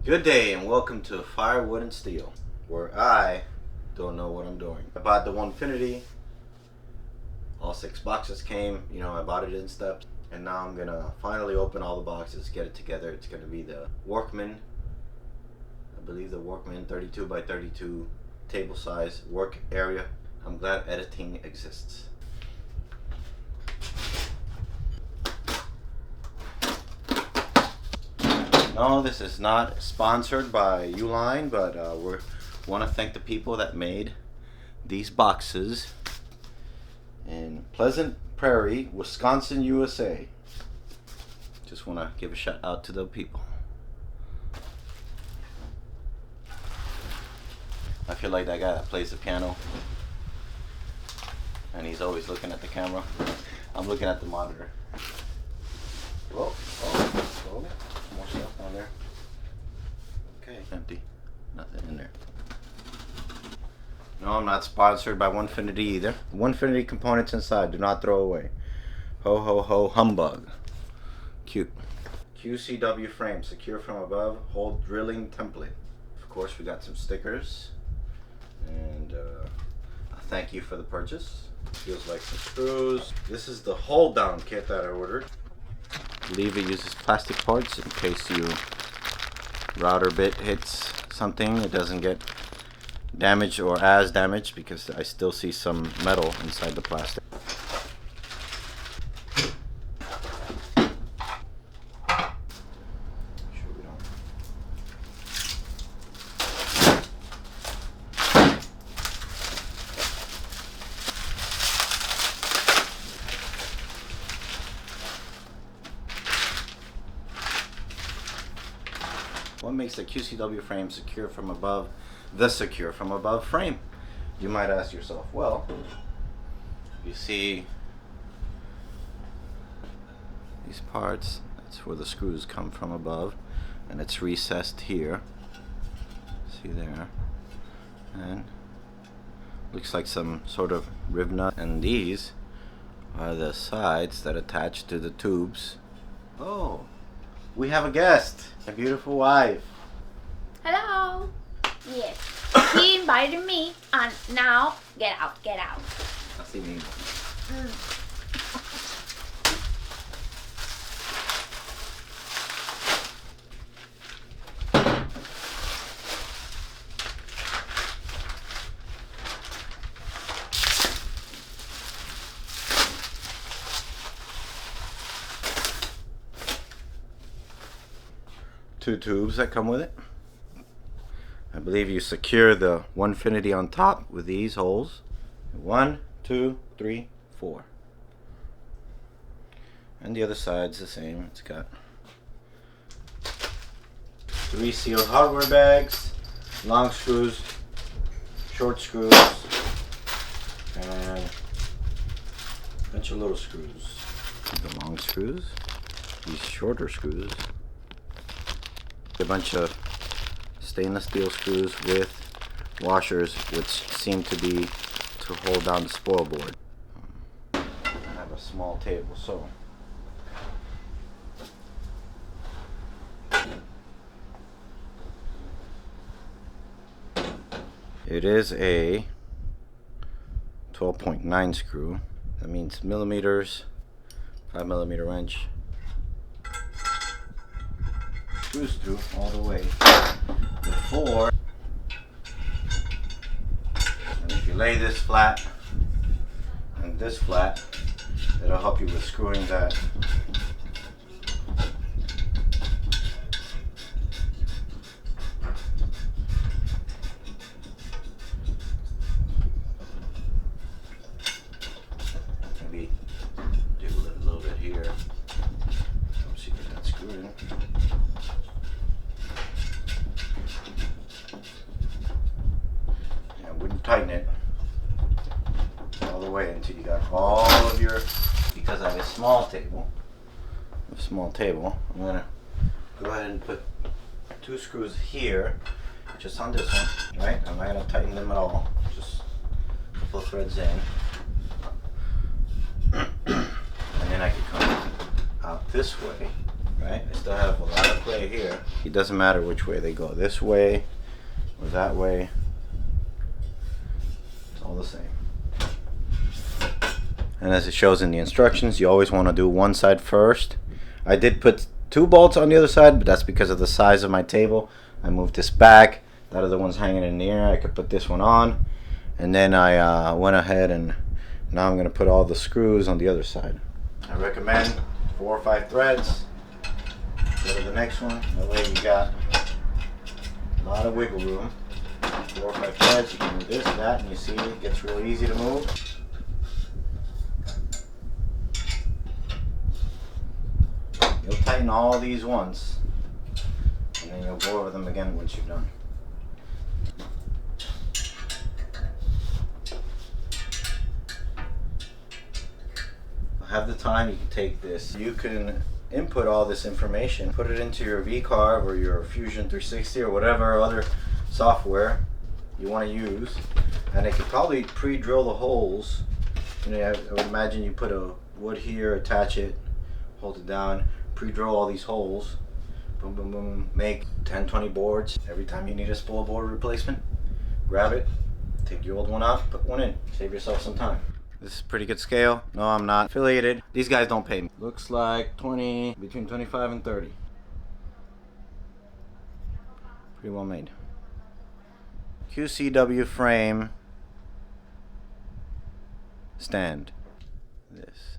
Good day and welcome to Firewood and Steel, where I don't know what I'm doing. I bought the Onefinity. All 6 boxes came, I bought it in steps. And now I'm gonna finally open all the boxes, get it together. It's gonna be the Workman, I believe the Workman 32 by 32 table size work area. I'm glad editing exists. No, this is not sponsored by Uline, but we want to thank the people that made these boxes in Pleasant Prairie, Wisconsin, USA. Just want to give a shout out to the people. I feel like that guy that plays the piano, and he's always looking at the camera. I'm looking at the monitor. Whoa, oh, more stuff down there. Okay, empty. Nothing in there. No, I'm not sponsored by Onefinity either. Onefinity components inside, do not throw away. Ho ho ho humbug. Cute. QCW frame, secure from above, hold drilling template. Of course, we got some stickers. And a thank you for the purchase. Feels like some screws. This is the hold down kit that I ordered. I believe it uses plastic parts in case your router bit hits something, it doesn't get damaged or as damaged, because I still see some metal inside the plastic. Sure we don't. What makes the QCW frame secure from above, the secure from above frame? You might ask yourself, well, you see these parts, that's where the screws come from above, and it's recessed here. See there? And looks like some sort of rib nut, and these are the sides that attach to the tubes. Oh, we have a guest, a beautiful wife. Hello. Yes. He invited me, and now get out. Así mismo. Two tubes that come with it. I believe you secure the Onefinity on top with these holes. 1, 2, 3, 4. And the other side's the same. It's got 3 sealed hardware bags, long screws, short screws, and a bunch of little screws. The long screws, these shorter screws, a bunch of stainless steel screws with washers, which seem to be to hold down the spoil board. I have a small table, so it is a 12.9 screw. That means millimeters, 5mm wrench. Screws through all the way. Before, and if you lay this flat and this flat, it'll help you with screwing that. Maybe do a little bit here. Let's see if that's screwed in. Tighten it all the way until you got all of your, because I have a small table, I'm gonna go ahead and put 2 screws here, just on this one, right? I'm not gonna tighten them at all, just a couple of threads in, and then I can come out this way right? I still have a lot of play here. It doesn't matter which way they go, this way or that way. It's all the same. And as it shows in the instructions, you always want to do one side first. I did put 2 bolts on the other side, but that's because of the size of my table. I moved this back. That other one's hanging in the air. I could put this one on. And then I went ahead and now I'm going to put all the screws on the other side. I recommend 4 or 5 threads. Go to the next one. That way you got a lot of wiggle room. 4 or 5 threads. You can do this, that, and you see it gets really easy to move. You'll tighten all these once, and then you'll go over them again once you're done. Have the time, you can take this. You can input all this information, put it into your VCarve or your Fusion 360 or whatever other software you want to use, and it could probably pre-drill the holes. You know, I would imagine you put a wood here, attach it, hold it down, pre-drill all these holes, boom, boom, boom, make 10, 20 boards. Every time you need a spool board replacement, grab it, take your old one out, put one in, save yourself some time. This is pretty good scale. No, I'm not affiliated. These guys don't pay me. Looks like 20, between 25 and 30. Pretty well made. QCW frame stand. This.